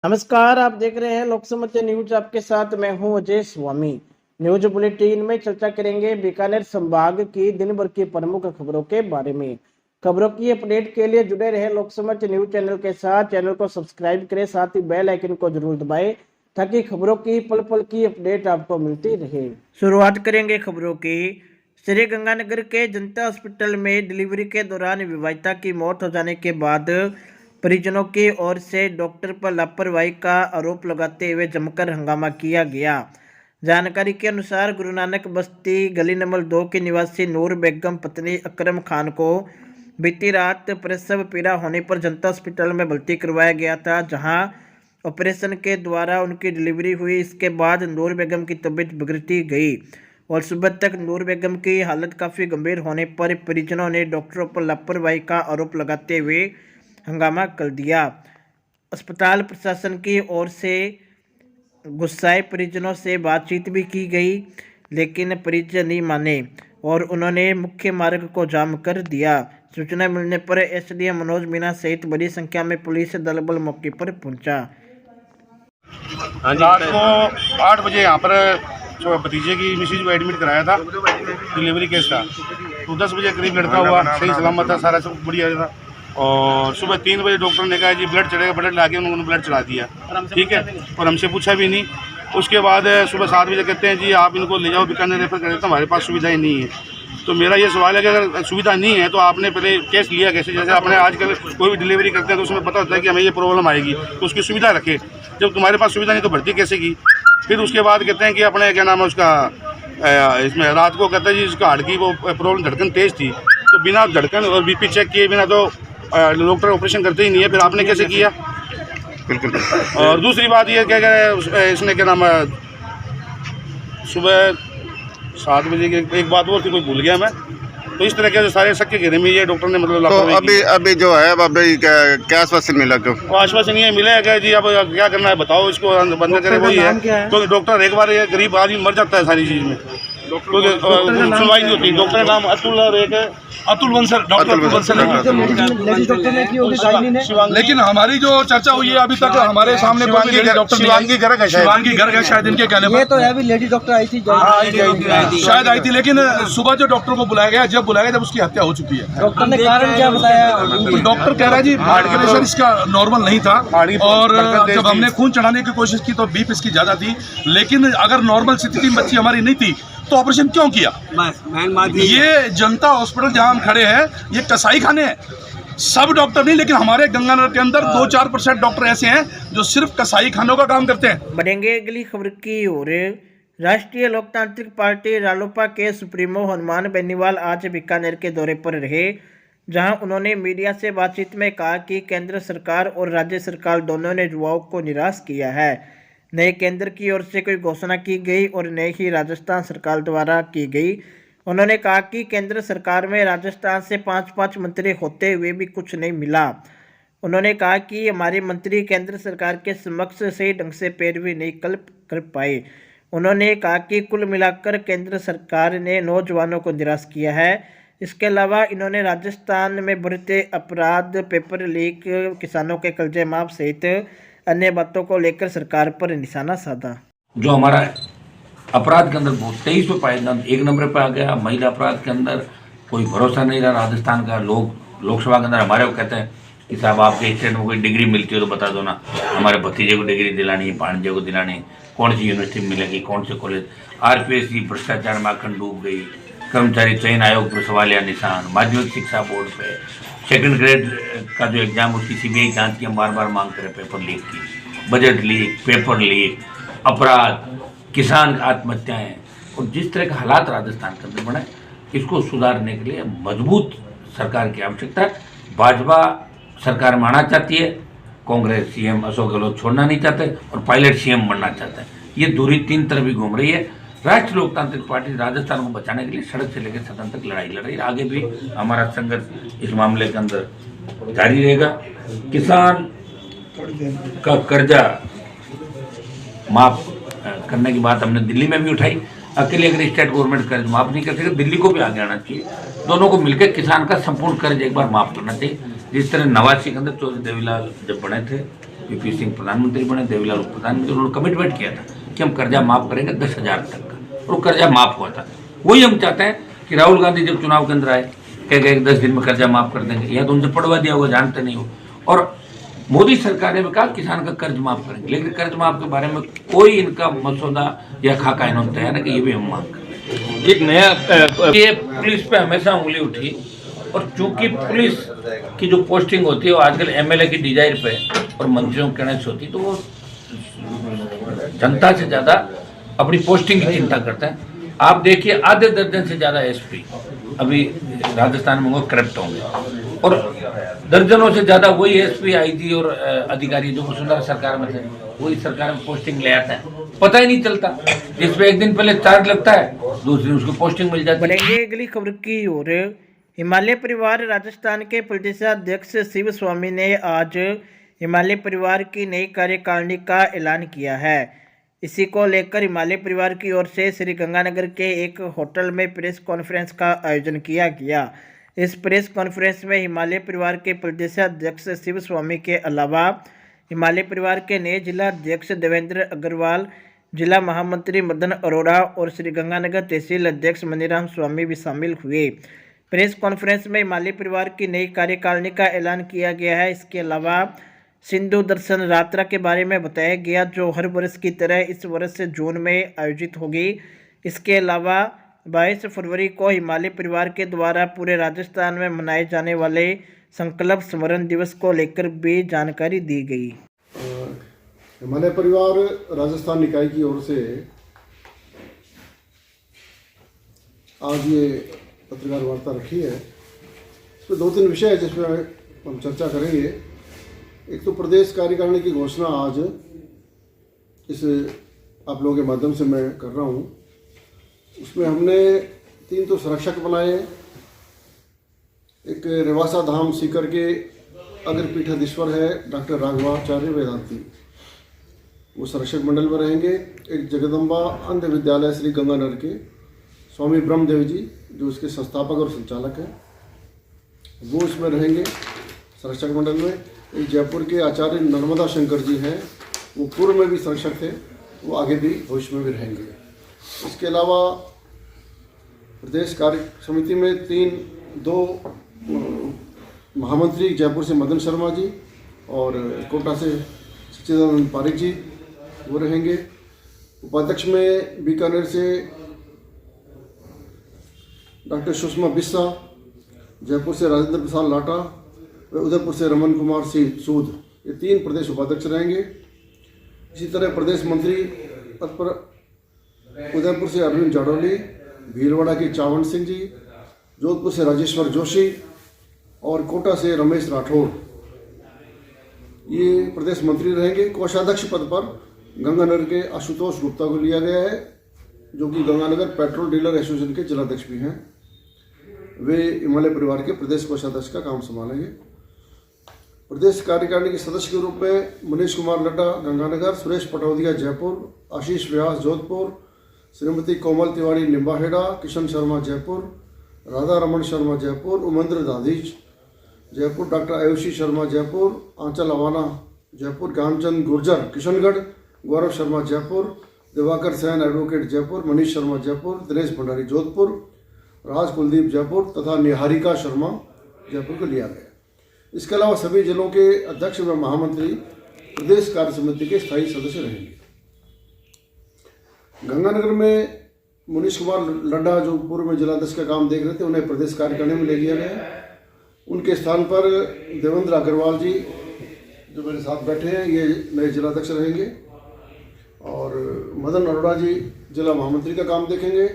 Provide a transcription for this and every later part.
नमस्कार, आप देख रहे हैं लोक समाचार न्यूज। आपके साथ मैं हूं अजय स्वामी। न्यूज बुलेटिन में चर्चा करेंगे बीकानेर संभाग की दिन भर की प्रमुख खबरों के बारे में। खबरों की अपडेट के लिए जुड़े रहे लोक समाचार न्यूज चैनल के साथ। चैनल को सब्सक्राइब करें, साथ ही बेल आइकन को जरूर दबाएं ताकि खबरों की पल पल की अपडेट आपको मिलती रहे। शुरुआत करेंगे खबरों की। श्री गंगानगर के जनता हॉस्पिटल में डिलीवरी के दौरान विवाहिता की मौत हो जाने के बाद परिजनों की ओर से डॉक्टर पर लापरवाही का आरोप लगाते हुए जमकर हंगामा किया गया। जानकारी के अनुसार गुरु नानक बस्ती गली नंबर 2 की निवासी नूर बेगम पत्नी अकरम खान को बीती रात प्रसव पीड़ा होने पर जनता हॉस्पिटल में भर्ती करवाया गया था, जहां ऑपरेशन के द्वारा उनकी डिलीवरी हुई। इसके बाद नूर बेगम की तबीयत बिगड़ती गई और सुबह तक नूर बेगम की हालत काफ़ी गंभीर होने पर परिजनों ने डॉक्टरों पर लापरवाही का आरोप लगाते हुए हंगामा कर दिया। अस्पताल प्रशासन की ओर से गुस्साए परिजनों से बातचीत भी की गई, लेकिन परिजन नहीं माने और उन्होंने मुख्य मार्ग को जाम कर दिया। सूचना मिलने पर एसडीएम मनोज मीना सहित बड़ी संख्या में पुलिस दल बल मौके पर पहुंचा। रात को 8 बजे यहाँ पर जो भतीजे की मिसेज को एडमिट कराया था, डिलीवरी केस था, तो 10 बजे करीब लड़का हुआ, सही सलामत था, सारा सब बढ़िया था। और सुबह 3 बजे डॉक्टर ने कहा जी ब्लड चढ़ेगा, ब्लड ला के उन्होंने ब्लड चढ़ा दिया, ठीक है, और हमसे पूछा भी नहीं। उसके बाद सुबह 7 बजे कहते हैं जी आप इनको ले जाओ बीकानेर रेफर कर देते, हमारे पास सुविधाएं नहीं है। तो मेरा ये सवाल है कि अगर सुविधा नहीं है तो आपने पहले केस लिया कैसे? जैसे आपने आजकल कोई भी डिलीवरी करते हैं तो उसमें पता होता है कि हमें ये प्रॉब्लम आएगी, तो उसकी सुविधा रखे। जब तुम्हारे पास सुविधा नहीं तो भर्ती कैसे की? फिर उसके बाद कहते हैं कि अपने क्या नाम है उसका, इसमें रात को कहते हैं जी इसका हार्ट की वो प्रॉब्लम, धड़कन तेज़ थी, तो बिना धड़कन और बीपी चेक किए बिना तो डॉक्टर ऑपरेशन करते ही नहीं है। फिर आपने कैसे किया? बिल्कुल। और दूसरी बात ये क्या है, इसने क्या नाम है, सुबह 7 बजे की एक बात और थी, कोई भूल गया मैं। तो इस तरह के सारे शक के घेरे में ये डॉक्टर ने मतलब तो अभी जो है अभी क्या आश्वासन मिला? क्यों आश्वासन ये मिला है कि जी अब क्या करना है बताओ, इसको बंद करे वही है। क्योंकि डॉक्टर एक बार ये गरीब आदमी मर जाता है सारी चीज़ में, क्योंकि सुनवाई नहीं होती। डॉक्टर का नाम अतुल और एक अतुल बंसल, डॉक्टर अतुल बंसल है। लेकिन हमारी जो चर्चा हुई है अभी तक हमारे सामने शिवांगी गर्ग है शायद, इनके कहने पर। ये तो है भी लेडी डॉक्टर आई थी, शायद आई थी, लेकिन सुबह जो डॉक्टर को बुलाया गया, जब उसकी हत्या हो चुकी है। डॉक्टर ने कारण क्या बताया? डॉक्टर कह रहा है जी हार्ट का प्रेशर इसका नॉर्मल नहीं था, और जब हमने खून चढ़ाने की कोशिश की तो बीप इसकी ज्यादा थी। लेकिन अगर नॉर्मल स्थिति में बच्ची हमारी नहीं थी तो ऑपरेशन क्यों किया? ये जनता हॉस्पिटल जहां हम खड़े हैं ये कसाई खाने हैं। सब डॉक्टर नहीं, लेकिन हमारे गंगानगर के अंदर 2-4% डॉक्टर ऐसे हैं जो सिर्फ कसाई खानों का काम करते हैं। बढ़ेंगे अगली खबर की ओर। राष्ट्रीय लोकतांत्रिक पार्टी रालोपा के सुप्रीमो हनुमान बेनीवाल आज बीकानेर के दौरे पर रहे, जहां उन्होंने मीडिया से बातचीत में कहा कि केंद्र सरकार और राज्य सरकार दोनों ने युवाओं को निराश किया है। नए केंद्र की ओर से कोई घोषणा की गई और न ही राजस्थान सरकार द्वारा की गई। उन्होंने कहा कि केंद्र सरकार में राजस्थान से 5-5 मंत्री होते हुए भी कुछ नहीं मिला। उन्होंने कहा कि हमारे मंत्री केंद्र सरकार के समक्ष सही ढंग से पैरवी नहीं कर पाए। उन्होंने कहा कि कुल मिलाकर केंद्र सरकार ने नौजवानों को निराश किया है। इसके अलावा इन्होंने राजस्थान में बढ़ते अपराध, पेपर लीक, किसानों के कर्जे माफ सहित अन्य बातों को लेकर सरकार पर निशाना साधा। जो हमारा अपराध के अंदर बहुत 23 पे पाया, 1 नंबर पे आ गया। महिला अपराध के अंदर कोई भरोसा नहीं रहा राजस्थान का। लोग लोकसभा के अंदर हमारे को कहते हैं कि साहब आपके स्टेट में कोई डिग्री मिलती हो तो बता दो ना, हमारे भतीजे को डिग्री दिलानी, भांजे को दिलानी, कौन सी यूनिवर्सिटी मिलेगी, कौन से कॉलेज। RPSC भ्रष्टाचार में अखंड डूब गई। कर्मचारी चयन आयोग पर सवालिया निशान। माध्यमिक शिक्षा बोर्ड पे सेकंड ग्रेड का जो एग्जाम उसकी CBI जांच की हम बार बार मांग करें, पेपर लीक की, बजट लीक, पेपर लीक, अपराध, किसान आत्महत्याएं, और जिस तरह के हालात राजस्थान के अंदर बने, इसको सुधारने के लिए मजबूत सरकार की आवश्यकता है। भाजपा सरकार में आना चाहती है, कांग्रेस CM अशोक गहलोत छोड़ना नहीं चाहते और पायलट CM बनना चाहते हैं। ये दूरी 3 तरफ ही घूम रही है। राष्ट्रीय लोकतांत्रिक पार्टी राजस्थान को बचाने के लिए सड़क से लेकर सदन तक लड़ाई लड़ रही है। आगे भी हमारा संघर्ष इस मामले के अंदर जारी रहेगा। किसान का कर्जा माफ करने की बात हमने दिल्ली में भी उठाई। अकेले अगर स्टेट गवर्नमेंट कर्ज माफ नहीं कर सके, दिल्ली को भी आगे आना चाहिए। दोनों को मिलकर किसान का संपूर्ण कर्ज एक बार माफ करना चाहिए। जिस तरह 89 के अंदर चौधरी देवीलाल जब बने थे वीपी सिंह प्रधानमंत्री बने, देवीलाल प्रधानमंत्री, उन्होंने कमिटमेंट किया था कि हम कर्जा माफ़ करेंगे 10,000 तक का, और वो कर्जा माफ़ हुआ था। वही हम चाहते हैं कि राहुल गांधी जब चुनाव के अंदर आए कह गए 10 दिन में कर्जा माफ़ कर देंगे, या तो उनसे पढ़वा दिया होगा, जानते नहीं हो। और मोदी सरकार ने भी कहा किसान का कर्ज माफ़ करेंगे, लेकिन कर्ज माफ़ के बारे में कोई इनका मसौदा या खाका इन्होंने तैयार है कि ये भी हम मांग करें। एक नया ये पुलिस पे हमेशा उंगली उठी, और चूंकि पुलिस की जो पोस्टिंग होती है वो आजकल एमएलए की डिजायर पे और मंत्रियों के कहने से होती है, तो वो जनता से ज़्यादा अपनी पोस्टिंग की चिंता करते हैं। आप देखिए आधे दर्जन से ज़्यादा एसपी अभी राजस्थान में करप्ट होंगे, और दर्जनों से ज़्यादा वही एसपी, आईजी और अधिकारी जो वसुंधरा सरकार में थे, वही सरकार में पोस्टिंग ले आता है, पता ही नहीं चलता। जिसमें एक दिन पहले चार्ज लगता है, दूसरे दिन उसको पोस्टिंग मिल जाती है। बढ़ेंगे अगली खबर की ओर। हिमालय परिवार राजस्थान के प्रदेशाध्यक्ष शिव स्वामी ने आज हिमालय परिवार की नई कार्यकारिणी का ऐलान किया है। इसी को लेकर हिमालय परिवार की ओर से श्री गंगानगर के एक होटल में प्रेस कॉन्फ्रेंस का आयोजन किया गया। इस प्रेस कॉन्फ्रेंस में हिमालय परिवार के प्रदेशाध्यक्ष शिव स्वामी के अलावा हिमालय परिवार के नए जिला अध्यक्ष देवेंद्र अग्रवाल, जिला महामंत्री मदन अरोड़ा और श्री गंगानगर तहसील अध्यक्ष मनीराम स्वामी भी शामिल हुए। प्रेस कॉन्फ्रेंस में हिमालय परिवार की नई कार्यकारिणी का ऐलान किया गया है। इसके अलावा सिंधु दर्शन यात्रा के बारे में बताया गया, जो हर वर्ष की तरह इस वर्ष से जून में आयोजित होगी। इसके अलावा 22 फरवरी को हिमालय परिवार के द्वारा पूरे राजस्थान में मनाए जाने वाले संकल्प स्मरण दिवस को लेकर भी जानकारी दी गई। हिमालय परिवार राजस्थान निकाय की ओर से आज ये पत्रकार वार्ता रखी है। इसमें 2-3 विषय है जिसमें हम चर्चा करेंगे। एक तो प्रदेश कार्यकारिणी की घोषणा आज इस आप लोगों के माध्यम से मैं कर रहा हूँ। उसमें हमने 3 तो संरक्षक बनाए। एक रेवासा धाम सीकर के अग्रपीठाधीश्वर है डॉक्टर राघवाचार्य वेदांती, वो संरक्षक मंडल में रहेंगे। एक जगदम्बा अंध विद्यालय श्री गंगानगर के स्वामी ब्रह्मदेव जी, जो इसके संस्थापक और संचालक हैं, वो इसमें रहेंगे संरक्षक मंडल में। एक जयपुर के आचार्य नर्मदा शंकर जी हैं, वो पूर्व में भी संरक्षक थे, वो आगे भी भविष्य में भी रहेंगे। इसके अलावा प्रदेश कार्य समिति में 2 महामंत्री, जयपुर से मदन शर्मा जी और कोटा से सच्चिदानंद पारिक जी, वो रहेंगे। उपाध्यक्ष में बीकानेर से डॉक्टर सुषमा बिस्सा, जयपुर से राजेंद्र प्रसाद लाटा व उदयपुर से रमन कुमार सिंह सूद, ये 3 प्रदेश उपाध्यक्ष रहेंगे। इसी तरह प्रदेश मंत्री पद पर उदयपुर से अरविंद जाडोली, भीलवाड़ा के चावन सिंह जी, जोधपुर से राजेश्वर जोशी और कोटा से रमेश राठौड़, ये प्रदेश मंत्री रहेंगे। कोषाध्यक्ष पद पर गंगानगर के आशुतोष गुप्ता को लिया गया है, जो कि गंगानगर पेट्रोल डीलर एसोसिएशन के जिलाध्यक्ष भी हैं। वे हिमालय परिवार के प्रदेश कोषाध्यक्ष का काम संभालेंगे। प्रदेश कार्यकारिणी के सदस्य के रूप में मनीष कुमार लड्डा गंगानगर, सुरेश पटौदिया जयपुर, आशीष व्यास जोधपुर, श्रीमती कोमल तिवारी निम्बाहेड़ा, किशन शर्मा जयपुर, राधा रमन शर्मा जयपुर, उमेंद्र दाधीज जयपुर, डॉक्टर आयुषी शर्मा जयपुर, आंचल अवाना जयपुर, ज्ञानचंद गुर्जर किशनगढ़, गौरव शर्मा जयपुर, दिवाकर सैन एडवोकेट जयपुर, मनीष शर्मा जयपुर, दिनेश भंडारी जोधपुर, राज कुलदीप जयपुर तथा निहारिका शर्मा जयपुर को लिया गया। इसके अलावा सभी जिलों के अध्यक्ष व महामंत्री प्रदेश कार्य समिति के स्थायी सदस्य रहेंगे। गंगानगर में मनीष कुमार लड्डा, जो पूर्व में जिलाध्यक्ष का काम देख रहे थे, उन्हें प्रदेश कार्यकारिणी में ले लिया गया। उनके स्थान पर देवेंद्र अग्रवाल जी, जो मेरे साथ बैठे हैं, ये नए जिलाध्यक्ष रहेंगे। और मदन अरोड़ा जी जिला महामंत्री का काम देखेंगे।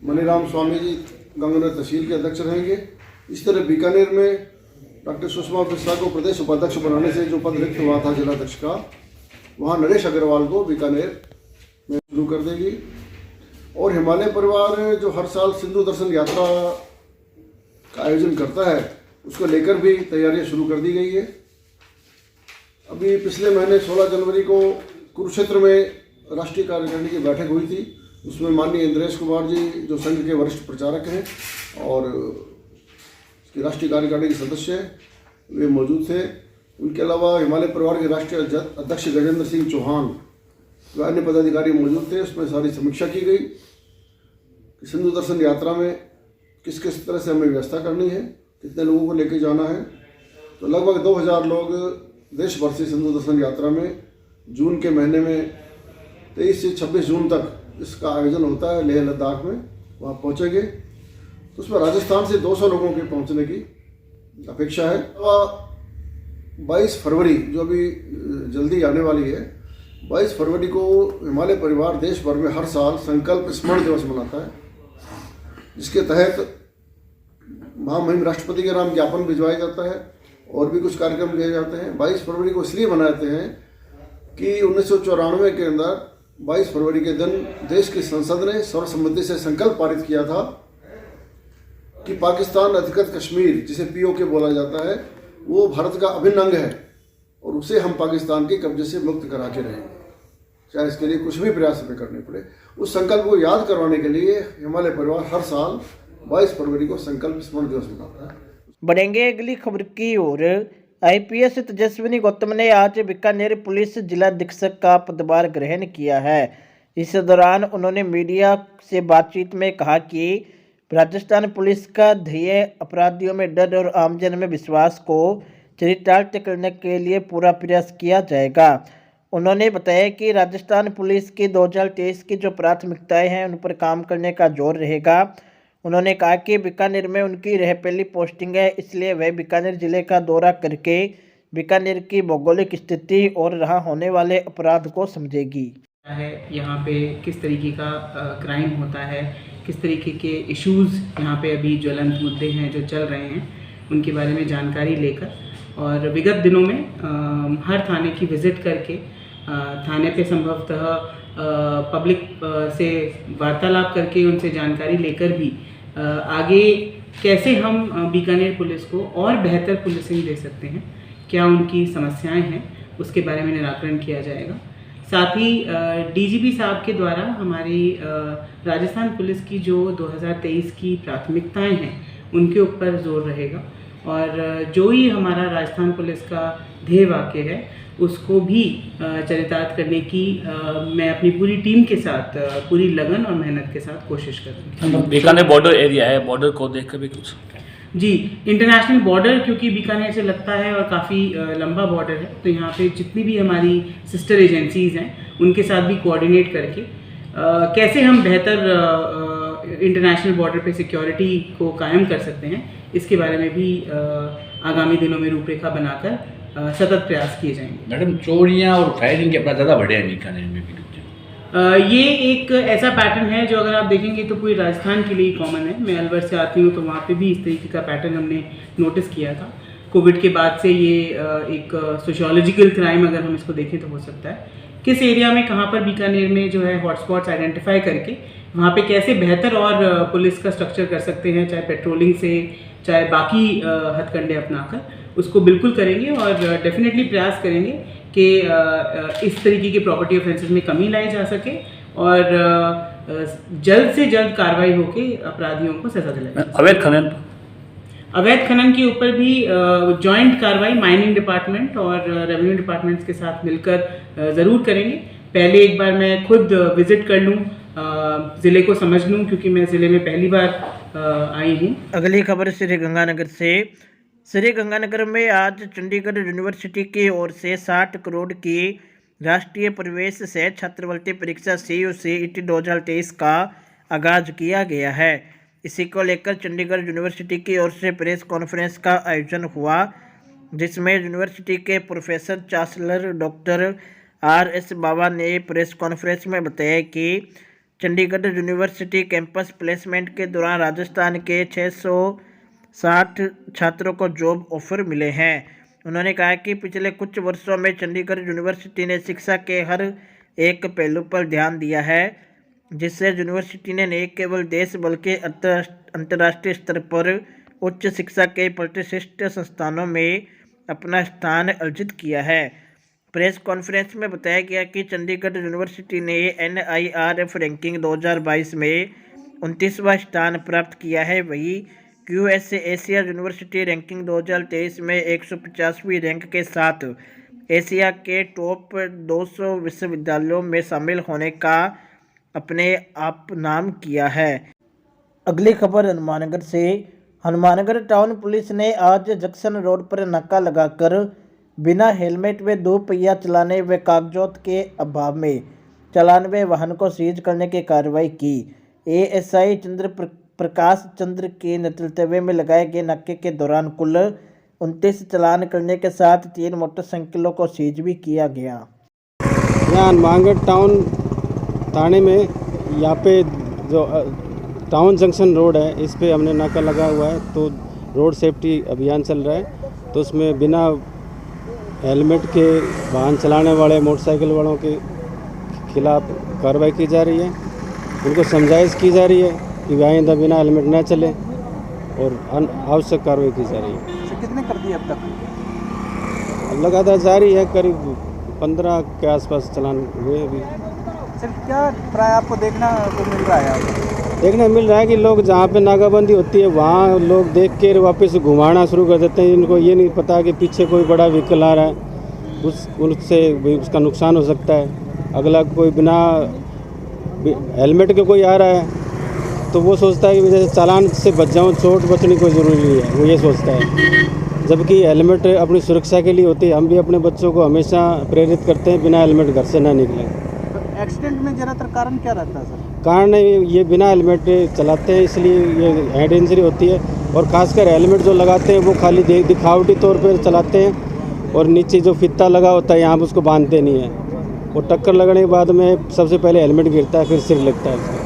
मनीराम स्वामी जी गंगानगर तहसील के अध्यक्ष रहेंगे। इस तरह बीकानेर में डॉक्टर सुषमा बिस्सा को प्रदेश उपाध्यक्ष बनाने से जो पद रिक्त हुआ था जिलाध्यक्ष का, वहाँ नरेश अग्रवाल को बीकानेर में शुरू कर देगी। और हिमालय परिवार जो हर साल सिंधु दर्शन यात्रा का आयोजन करता है, उसको लेकर भी तैयारियां शुरू कर दी गई है। अभी पिछले महीने 16 जनवरी को कुरुक्षेत्र में राष्ट्रीय कार्यकारिणी की बैठक हुई थी। उसमें माननीय इंद्रेश कुमार जी, जो संघ के वरिष्ठ प्रचारक हैं और राष्ट्रीय कार्यकारिणी के सदस्य हैं, वे मौजूद थे। उनके अलावा हिमालय परिवार के राष्ट्रीय अध्यक्ष गजेंद्र सिंह चौहान व अन्य पदाधिकारी मौजूद थे। उसमें सारी समीक्षा की गई कि सिंधु दर्शन यात्रा में किस किस तरह से हमें व्यवस्था करनी है, कितने लोगों को लेके जाना है। तो लगभग 2000 लोग देश भर से सिंधु दर्शन यात्रा में जून के महीने में 23 से 26 जून तक इसका आयोजन होता है लेह लद्दाख में, वहाँ पहुँचेंगे। तो उसमें राजस्थान से 200 लोगों के पहुँचने की अपेक्षा है। 22 फरवरी जो अभी जल्दी आने वाली है, 22 फरवरी को हिमालय परिवार देश भर में हर साल संकल्प स्मरण दिवस मनाता है, जिसके तहत महामहिम राष्ट्रपति के नाम ज्ञापन भिजवाया जाता है और भी कुछ कार्यक्रम किए जाते हैं। 22 फरवरी को इसलिए मनाते हैं कि 1994 के अंदर 22 फरवरी के दिन देश की संसद ने सर्वसम्मति से संकल्प पारित किया था कि पाकिस्तान अधिकृत कश्मीर, जिसे पीओके बोला जाता है, वो भारत का अभिन्न अंग है और उसे हम पाकिस्तान के कब्जे से मुक्त करा के रहेंगे, चाहे इसके लिए कुछ भी प्रयास हमें करने पड़े। उस संकल्प को याद करवाने के लिए हिमालय परिवार हर साल 22 फरवरी को संकल्प स्मरण दिवस मनाता है। बढ़ेंगे अगली खबर की ओर। आईपीएस तेजस्विनी गौतम ने आज बीकानेर पुलिस जिला अधीक्षक का पदभार ग्रहण किया है। इस दौरान उन्होंने मीडिया से बातचीत में कहा कि राजस्थान पुलिस का ध्येय अपराधियों में डर और आमजन में विश्वास को चरितार्थ करने के लिए पूरा प्रयास किया जाएगा। उन्होंने बताया कि राजस्थान पुलिस की 2023 की जो प्राथमिकताएं हैं उन पर काम करने का जोर रहेगा। उन्होंने कहा कि बीकानेर में उनकी यह पहली पोस्टिंग है, इसलिए वह बीकानेर जिले का दौरा करके बीकानेर की भौगोलिक स्थिति और यहाँ होने वाले अपराध को समझेगी। है यहाँ पे किस तरीके का क्राइम होता है, किस तरीके के इश्यूज़ यहाँ पे अभी ज्वलंत मुद्दे हैं जो चल रहे हैं, उनके बारे में जानकारी लेकर और विगत दिनों में हर थाने की विज़िट करके थाने पे संभवतः पब्लिक से वार्तालाप करके उनसे जानकारी लेकर भी आगे कैसे हम बीकानेर पुलिस को और बेहतर पुलिसिंग दे सकते हैं, क्या उनकी समस्याएं हैं, उसके बारे में निराकरण किया जाएगा। साथ ही डीजीपी साहब के द्वारा हमारी राजस्थान पुलिस की जो 2023 की प्राथमिकताएं हैं उनके ऊपर जोर रहेगा और जो ही हमारा राजस्थान पुलिस का ध्येय वाक्य है उसको भी चरितार्थ करने की मैं अपनी पूरी टीम के साथ पूरी लगन और मेहनत के साथ कोशिश करूँगी। बीकानेर बॉर्डर एरिया है, बॉर्डर को देख कर भी कुछ जी, इंटरनेशनल बॉर्डर क्योंकि बीकानेर से लगता है और काफ़ी लंबा बॉर्डर है, तो यहाँ पे जितनी भी हमारी सिस्टर एजेंसीज़ हैं उनके साथ भी कोऑर्डिनेट करके कैसे हम बेहतर इंटरनेशनल बॉर्डर पे सिक्योरिटी को कायम कर सकते हैं, इसके बारे में भी आगामी दिनों में रूपरेखा बनाकर सतत प्रयास किए जाएंगे। मैडम, चोरियां और फायरिंग के अपराध ज़्यादा बढ़े हैं बीकानेर में भी? ये एक ऐसा पैटर्न है जो अगर आप देखेंगे तो पूरी राजस्थान के लिए कॉमन है। मैं अलवर से आती हूँ तो वहाँ पे भी इस तरीके का पैटर्न हमने नोटिस किया था। कोविड के बाद से ये एक सोशियोलॉजिकल क्राइम अगर हम इसको देखें तो हो सकता है। किस एरिया में कहाँ पर बीकानेर में जो है हॉटस्पॉट्स आइडेंटिफाई करके वहाँ पे कैसे बेहतर और पुलिस का स्ट्रक्चर कर सकते हैं, चाहे पेट्रोलिंग से चाहे बाकी हथकंडे अपनाकर, उसको बिल्कुल करेंगे और डेफिनेटली प्रयास करेंगे कि इस तरीके के प्रॉपर्टी ऑफेंसेस में कमी लाई जा सके और जल्द से जल्द कार्रवाई होके अपराधियों को सजा दिलाई जाए। अवैध खनन के ऊपर भी जॉइंट कार्रवाई माइनिंग डिपार्टमेंट और रेवेन्यू डिपार्टमेंट्स के साथ मिलकर ज़रूर करेंगे। पहले एक बार मैं खुद विजिट कर लूँ, ज़िले को समझ लूँ, क्योंकि मैं ज़िले में पहली बार आई हूँ। अगली खबर श्री गंगानगर से। श्री गंगानगर में आज चंडीगढ़ यूनिवर्सिटी की ओर से 60 करोड़ की राष्ट्रीय प्रवेश सह छात्रवृत्ति परीक्षा CUCET 2023 का आगाज किया गया है। इसी को लेकर चंडीगढ़ यूनिवर्सिटी की ओर से प्रेस कॉन्फ्रेंस का आयोजन हुआ, जिसमें यूनिवर्सिटी के प्रोफेसर चांसलर डॉक्टर RS बाबा ने प्रेस कॉन्फ्रेंस में बताया कि चंडीगढ़ यूनिवर्सिटी कैंपस प्लेसमेंट के दौरान राजस्थान के 660 छात्रों को जॉब ऑफर मिले हैं। उन्होंने कहा कि पिछले कुछ वर्षों में चंडीगढ़ यूनिवर्सिटी ने शिक्षा के हर एक पहलू पर ध्यान दिया है, जिससे यूनिवर्सिटी ने न केवल देश बल्कि अंतर्राष्ट्रीय स्तर पर उच्च शिक्षा के प्रतिष्ठित संस्थानों में अपना स्थान अर्जित किया है। प्रेस कॉन्फ्रेंस में बताया गया कि चंडीगढ़ यूनिवर्सिटी ने NIRF रैंकिंग 2022 में 29वां स्थान प्राप्त किया है। वहीं QS एशिया यूनिवर्सिटी रैंकिंग 2023 में 150वीं रैंक के साथ एशिया के टॉप 200 विश्वविद्यालयों में शामिल होने का अपने आप नाम किया है। अगली खबर हनुमानगढ़ से। हनुमानगढ़ टाउन पुलिस ने आज जंक्शन रोड पर नाका लगाकर बिना हेलमेट व दोपहिया चलाने व कागजात के अभाव में चलानवे वाहन को सीज करने की कार्रवाई की। ASI प्रकाश चंद्र के नेतृत्व में लगाए गए नाके के दौरान कुल 29 चालान करने के साथ 3 मोटरसाइकिलों को सीज भी किया गया। यहाँ हनुमानगढ़ टाउन थाने में यहाँ पे जो टाउन जंक्शन रोड है इस पे हमने नाका लगा हुआ है, तो रोड सेफ्टी अभियान चल रहा है। तो उसमें बिना हेलमेट के वाहन चलाने वाले मोटरसाइकिल वालों के खिलाफ कार्रवाई की जा रही है। उनको समझाइश की जा रही है कि आइंदा बिना हेलमेट न चले और आवश्यक कार्रवाई की जा रही है। कितने कर दिए अब तक? लगातार जारी है, करीब 15 के आसपास चालान हुए अभी। सर क्या प्राय आपको देखना को मिल रहा है? देखने मिल रहा है कि लोग जहाँ पे नाकाबंदी होती है वहाँ लोग देख के वापस घुमाना शुरू कर देते हैं। इनको ये नहीं पता कि पीछे कोई बड़ा व्हीकल आ रहा है, उससे उसका नुकसान हो सकता है। अगला कोई बिना हेलमेट के कोई आ रहा है तो वो सोचता है कि जैसे चालान से बच जाऊँ, चोट बचनी कोई ज़रूरी नहीं है, वो ये सोचता है। जबकि हेलमेट अपनी सुरक्षा के लिए होती है। हम भी अपने बच्चों को हमेशा प्रेरित करते हैं बिना हेलमेट घर से ना निकलें। एक्सीडेंट में ज़्यादातर कारण क्या रहता है सर? कारण ये बिना हेलमेट चलाते हैं, इसलिए ये हेड इंजरी होती है। और ख़ासकर हेलमेट जो लगाते हैं वो खाली दिखावटी तौर पर चलाते हैं और नीचे जो फीता लगा होता है यहाँ पर उसको बांधते नहीं है। और टक्कर लगने के बाद में सबसे पहले हेलमेट गिरता है, फिर सिर लगता है।